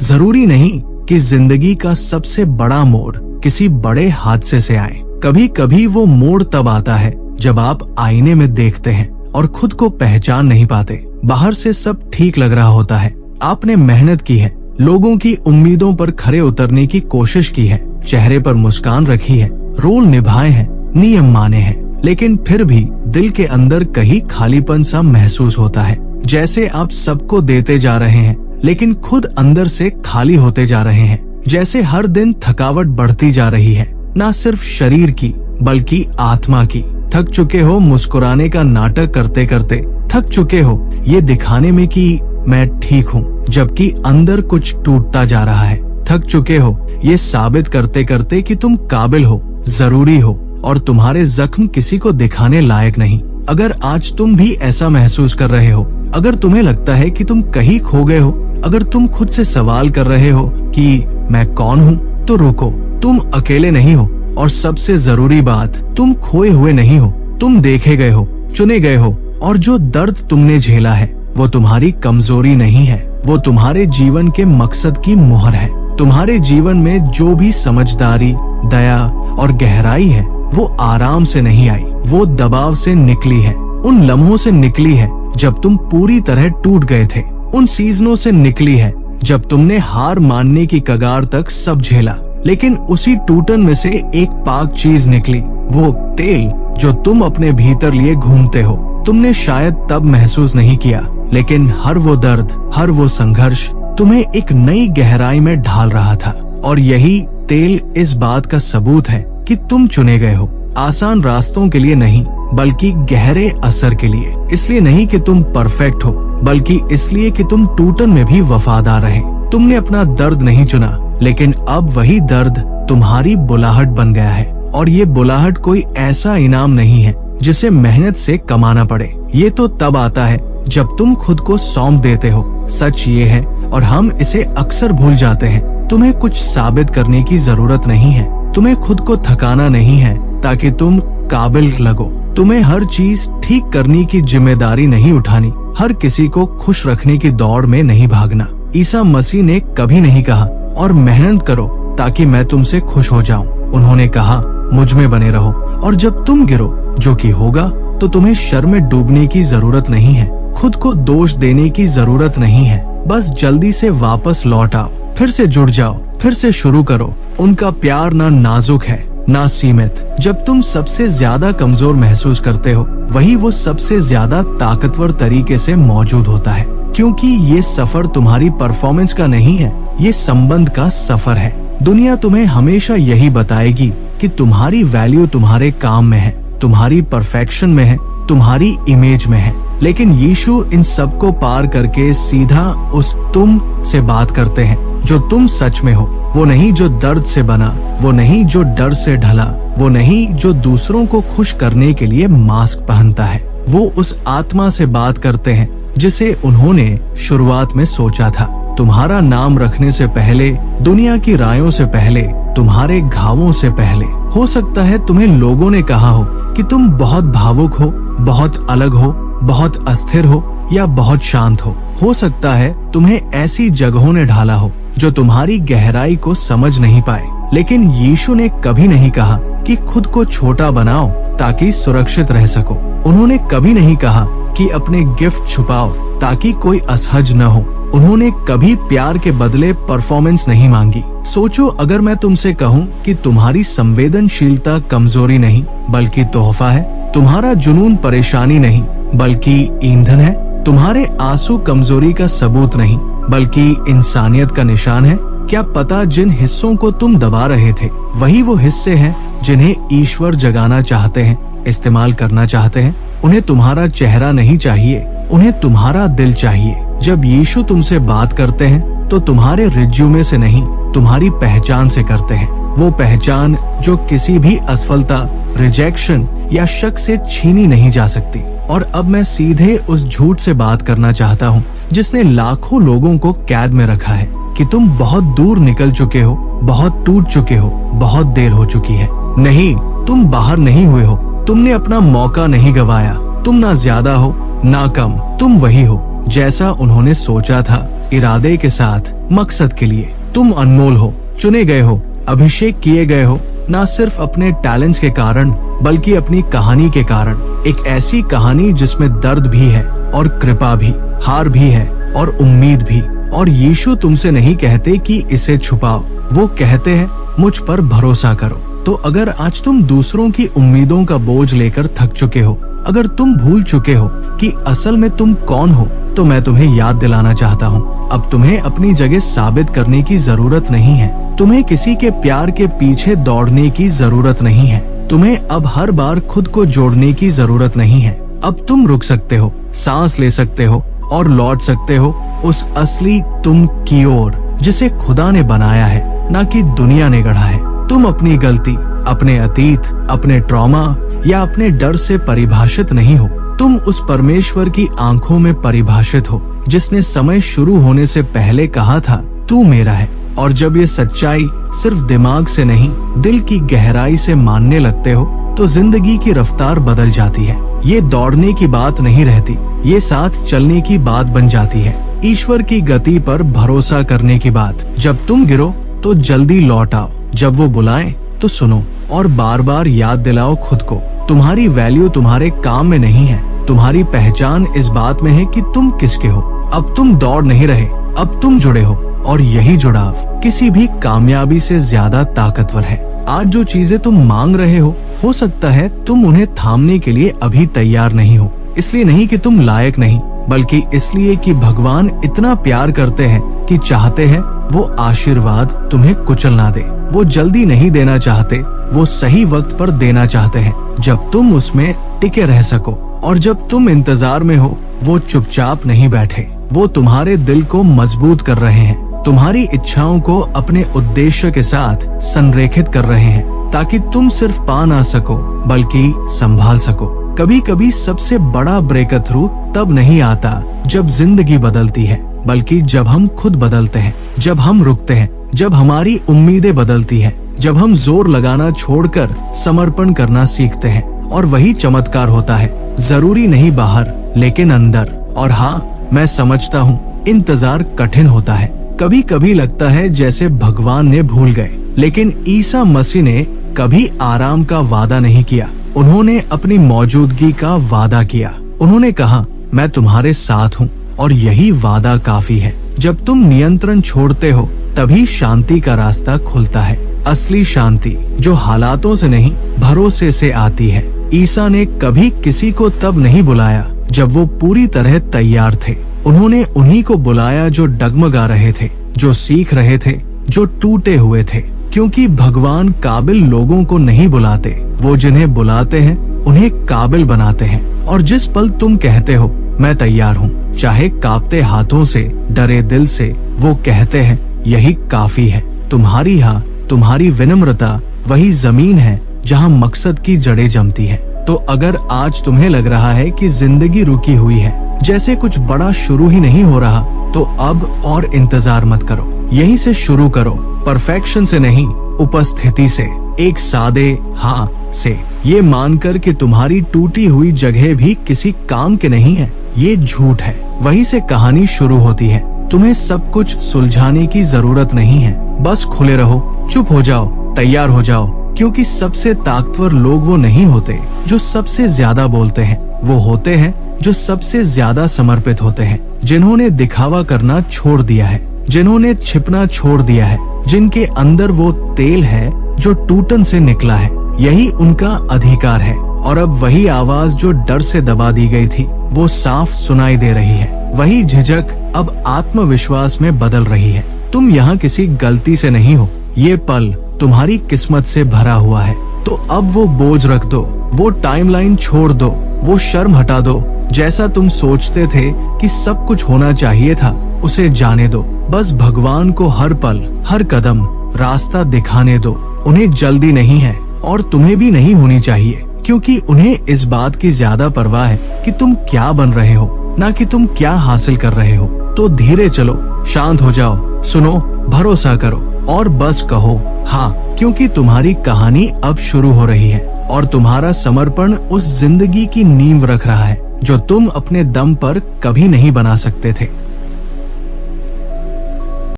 जरूरी नहीं कि जिंदगी का सबसे बड़ा मोड़ किसी बड़े हादसे से आए। कभी कभी वो मोड़ तब आता है जब आप आईने में देखते हैं और खुद को पहचान नहीं पाते। बाहर से सब ठीक लग रहा होता है, आपने मेहनत की है, लोगों की उम्मीदों पर खरे उतरने की कोशिश की है, चेहरे पर मुस्कान रखी है, रोल निभाए हैं, नियम माने हैं, लेकिन फिर भी दिल के अंदर कहीं खालीपन सा महसूस होता है। जैसे आप सबको देते जा रहे हैं लेकिन खुद अंदर से खाली होते जा रहे हैं। जैसे हर दिन थकावट बढ़ती जा रही है, ना सिर्फ शरीर की बल्कि आत्मा की। थक चुके हो मुस्कुराने का नाटक करते करते, थक चुके हो ये दिखाने में कि मैं ठीक हूँ जबकि अंदर कुछ टूटता जा रहा है। थक चुके हो ये साबित करते करते कि तुम काबिल हो, जरूरी हो और तुम्हारे जख्म किसी को दिखाने लायक नहीं। अगर आज तुम भी ऐसा महसूस कर रहे हो, अगर तुम्हें लगता है कि तुम कहीं खो गए हो, अगर तुम खुद से सवाल कर रहे हो कि मैं कौन हूँ, तो रुको, तुम अकेले नहीं हो और सबसे जरूरी बात, तुम खोए हुए नहीं हो, तुम देखे गए हो, चुने गए हो और जो दर्द तुमने झेला है वो तुम्हारी कमजोरी नहीं है, वो तुम्हारे जीवन के मकसद की मुहर है। तुम्हारे जीवन में जो भी समझदारी, दया और गहराई है वो आराम से नहीं आई, वो दबाव से निकली है, उन लम्हों से निकली है जब तुम पूरी तरह टूट गए थे, उन सीजनों से निकली है जब तुमने हार मानने की कगार तक सब झेला। लेकिन उसी टूटन में से एक पाक चीज निकली, वो तेल जो तुम अपने भीतर लिए घूमते हो। तुमने शायद तब महसूस नहीं किया, लेकिन हर वो दर्द, हर वो संघर्ष तुम्हें एक नई गहराई में ढाल रहा था। और यही तेल इस बात का सबूत है कि तुम चुने गए हो, आसान रास्तों के लिए नहीं बल्कि गहरे असर के लिए। इसलिए नहीं कि तुम परफेक्ट हो, बल्कि इसलिए कि तुम टूटन में भी वफादार रहे। तुमने अपना दर्द नहीं चुना, लेकिन अब वही दर्द तुम्हारी बुलाहट बन गया है। और ये बुलाहट कोई ऐसा इनाम नहीं है जिसे मेहनत से कमाना पड़े। ये तो तब आता है जब तुम खुद को सौंप देते हो। सच ये है, और हम इसे अक्सर भूल जाते हैं, तुम्हें कुछ साबित करने की जरूरत नहीं है, तुम्हें खुद को थकाना नहीं है ताकि तुम काबिल लगो। तुम्हें हर चीज ठीक करने की जिम्मेदारी नहीं उठानी, हर किसी को खुश रखने की दौड़ में नहीं भागना। ईसा मसीह ने कभी नहीं कहा और मेहनत करो ताकि मैं तुमसे खुश हो जाऊं। उन्होंने कहा मुझ में बने रहो, और जब तुम गिरो, जो कि होगा, तो तुम्हें शर्म में डूबने की जरूरत नहीं है, खुद को दोष देने की जरूरत नहीं है। बस जल्दी से वापस लौट आओ, फिर से जुड़ जाओ, फिर से शुरू करो। उनका प्यार ना नाजुक है ना सीमित। जब तुम सबसे ज्यादा कमजोर महसूस करते हो, वही वो सबसे ज्यादा ताकतवर तरीके से मौजूद होता है। क्योंकि ये सफर तुम्हारी परफॉर्मेंस का नहीं है, ये संबंध का सफर है। दुनिया तुम्हें हमेशा यही बताएगी कि तुम्हारी वैल्यू तुम्हारे काम में है, तुम्हारी परफेक्शन में है, तुम्हारी इमेज में है। लेकिन यीशु इन सब को पार करके सीधा उस तुम से बात करते हैं जो तुम सच में हो। वो नहीं जो दर्द से बना, वो नहीं जो डर से ढला, वो नहीं जो दूसरों को खुश करने के लिए मास्क पहनता है। वो उस आत्मा से बात करते हैं जिसे उन्होंने शुरुआत में सोचा था। तुम्हारा नाम रखने से पहले, दुनिया की रायों से पहले, तुम्हारे घावों से पहले। हो सकता है तुम्हें लोगों ने कहा हो कि तुम बहुत भावुक हो, बहुत अलग हो, बहुत अस्थिर हो या बहुत शांत हो। हो सकता है तुम्हें ऐसी जगहों ने ढाला हो जो तुम्हारी गहराई को समझ नहीं पाए। लेकिन यीशु ने कभी नहीं कहा कि खुद को छोटा बनाओ ताकि सुरक्षित रह सको। उन्होंने कभी नहीं कहा कि अपने गिफ्ट छुपाओ ताकि कोई असहज न हो। उन्होंने कभी प्यार के बदले परफॉर्मेंस नहीं मांगी। सोचो, अगर मैं तुमसे कहूँ कि तुम्हारी संवेदनशीलता कमजोरी नहीं बल्कि तोहफा है, तुम्हारा जुनून परेशानी नहीं बल्कि ईंधन है, तुम्हारे आंसू कमजोरी का सबूत नहीं बल्कि इंसानियत का निशान है, क्या पता जिन हिस्सों को तुम दबा रहे थे वही वो हिस्से हैं जिन्हें ईश्वर जगाना चाहते हैं, इस्तेमाल करना चाहते हैं। उन्हें तुम्हारा चेहरा नहीं चाहिए, उन्हें तुम्हारा दिल चाहिए। जब यीशु तुमसे बात करते हैं तो तुम्हारे रिज्यूमे से नहीं, तुम्हारी पहचान से करते हैं। वो पहचान जो किसी भी असफलता, रिजेक्शन या शक से छीनी नहीं जा सकती। और अब मैं सीधे उस झूठ से बात करना चाहता हूँ जिसने लाखों लोगों को कैद में रखा है कि तुम बहुत दूर निकल चुके हो, बहुत टूट चुके हो, बहुत देर हो चुकी है। नहीं, तुम बाहर नहीं हुए हो, तुमने अपना मौका नहीं गवाया। तुम ना ज्यादा हो ना कम, तुम वही हो जैसा उन्होंने सोचा था, इरादे के साथ, मकसद के लिए। तुम अनमोल हो, चुने गए हो, अभिषेक किए गए हो, ना सिर्फ अपने टैलेंट्स के कारण बल्कि अपनी कहानी के कारण। एक ऐसी कहानी जिसमें दर्द भी है और कृपा भी, हार भी है और उम्मीद भी। और यीशु तुमसे नहीं कहते कि इसे छुपाओ, वो कहते हैं मुझ पर भरोसा करो। तो अगर आज तुम दूसरों की उम्मीदों का बोझ लेकर थक चुके हो, अगर तुम भूल चुके हो कि असल में तुम कौन हो, तो मैं तुम्हें याद दिलाना चाहता हूँ, अब तुम्हें अपनी जगह साबित करने की जरूरत नहीं है। तुम्हें किसी के प्यार के पीछे दौड़ने की जरूरत नहीं है। तुम्हें अब हर बार खुद को जोड़ने की जरूरत नहीं है। अब तुम रुक सकते हो, सांस ले सकते हो और लौट सकते हो उस असली तुम की ओर जिसे खुदा ने बनाया है, ना कि दुनिया ने गढ़ा है। तुम अपनी गलती, अपने अतीत, अपने ट्रॉमा या अपने डर से परिभाषित नहीं हो। तुम उस परमेश्वर की आंखों में परिभाषित हो जिसने समय शुरू होने से पहले कहा था तू मेरा है। और जब ये सच्चाई सिर्फ दिमाग से नहीं दिल की गहराई से मानने लगते हो तो जिंदगी की रफ्तार बदल जाती है। ये दौड़ने की बात नहीं रहती, ये साथ चलने की बात बन जाती है। ईश्वर की गति पर भरोसा करने की बात। जब तुम गिरो तो जल्दी लौट आओ, जब वो बुलाएं तो सुनो और बार बार याद दिलाओ खुद को तुम्हारी वैल्यू तुम्हारे काम में नहीं है, तुम्हारी पहचान इस बात में है कि तुम किसके हो। अब तुम दौड़ नहीं रहे, अब तुम जुड़े हो और यही जुड़ाव किसी भी कामयाबी से ज्यादा ताकतवर है। आज जो चीजें तुम मांग रहे हो सकता है तुम उन्हें थामने के लिए अभी तैयार नहीं हो। इसलिए नहीं कि तुम लायक नहीं, बल्कि इसलिए कि भगवान इतना प्यार करते हैं कि चाहते हैं वो आशीर्वाद तुम्हें कुचल ना दे। वो जल्दी नहीं देना चाहते, वो सही वक्त पर देना चाहते हैं जब तुम उसमें टिके रह सको। और जब तुम इंतजार में हो वो चुपचाप नहीं बैठे, वो तुम्हारे दिल को मजबूत कर रहे हैं, तुम्हारी इच्छाओं को अपने उद्देश्य के साथ संरेखित कर रहे हैं ताकि तुम सिर्फ पा ना सको बल्कि संभाल सको। कभी कभी सबसे बड़ा ब्रेक थ्रू तब नहीं आता जब जिंदगी बदलती है, बल्कि जब हम खुद बदलते हैं, जब हम रुकते हैं, जब हमारी उम्मीदें बदलती हैं, जब हम जोर लगाना छोड़कर समर्पण करना सीखते हैं। और वही चमत्कार होता है, जरूरी नहीं बाहर लेकिन अंदर। और हाँ, मैं समझता हूँ इंतजार कठिन होता है, कभी कभी लगता है जैसे भगवान ने भूल गए, लेकिन ईसा मसीह ने कभी आराम का वादा नहीं किया। उन्होंने अपनी मौजूदगी का वादा किया। उन्होंने कहा मैं तुम्हारे साथ हूँ और यही वादा काफी है। जब तुम नियंत्रण छोड़ते हो तभी शांति का रास्ता खुलता है, असली शांति जो हालातों से नहीं भरोसे से आती है। ईसा ने कभी किसी को तब नहीं बुलाया जब वो पूरी तरह तैयार थे। उन्होंने उन्हीं को बुलाया जो डगमगा रहे थे, जो सीख रहे थे, जो टूटे हुए थे। क्योंकि भगवान काबिल लोगों को नहीं बुलाते, वो जिन्हें बुलाते हैं उन्हें काबिल बनाते हैं। और जिस पल तुम कहते हो मैं तैयार हूँ, चाहे कांपते हाथों से, डरे दिल से, वो कहते हैं यही काफी है। तुम्हारी विनम्रता वही जमीन है जहाँ मकसद की जड़ें जमती है। तो अगर आज तुम्हें लग रहा है कि जिंदगी रुकी हुई है, जैसे कुछ बड़ा शुरू ही नहीं हो रहा, तो अब और इंतजार मत करो, यहीं से शुरू करो। परफेक्शन से नहीं, उपस्थिति से, एक सादे हाँ से, ये मानकर कि तुम्हारी टूटी हुई जगह भी किसी काम के नहीं है, ये झूठ है। वहीं से कहानी शुरू होती है। तुम्हें सब कुछ सुलझाने की जरूरत नहीं है, बस खुले रहो, चुप हो जाओ, तैयार हो जाओ। क्योंकि सबसे ताकतवर लोग वो नहीं होते जो सबसे ज्यादा बोलते हैं, वो होते हैं जो सबसे ज्यादा समर्पित होते हैं, जिन्होंने दिखावा करना छोड़ दिया है, जिन्होंने छिपना छोड़ दिया है, जिनके अंदर वो तेल है जो टूटन से निकला है। यही उनका अधिकार है। और अब वही आवाज जो डर से दबा दी गई थी वो साफ सुनाई दे रही है। वही झिझक अब आत्मविश्वास में बदल रही है। तुम यहाँ किसी गलती से नहीं हो, ये पल तुम्हारी किस्मत से भरा हुआ है। तो अब वो बोझ रख दो, वो टाइमलाइन छोड़ दो, वो शर्म हटा दो। जैसा तुम सोचते थे कि सब कुछ होना चाहिए था, उसे जाने दो। बस भगवान को हर पल, हर कदम रास्ता दिखाने दो। उन्हें जल्दी नहीं है और तुम्हें भी नहीं होनी चाहिए, क्योंकि उन्हें इस बात की ज्यादा परवाह है कि तुम क्या बन रहे हो, ना कि तुम क्या हासिल कर रहे हो। तो धीरे चलो, शांत हो जाओ, सुनो, भरोसा करो और बस कहो हाँ, क्योंकि तुम्हारी कहानी अब शुरू हो रही है और तुम्हारा समर्पण उस जिंदगी की नींव रख रहा है जो तुम अपने दम पर कभी नहीं बना सकते थे।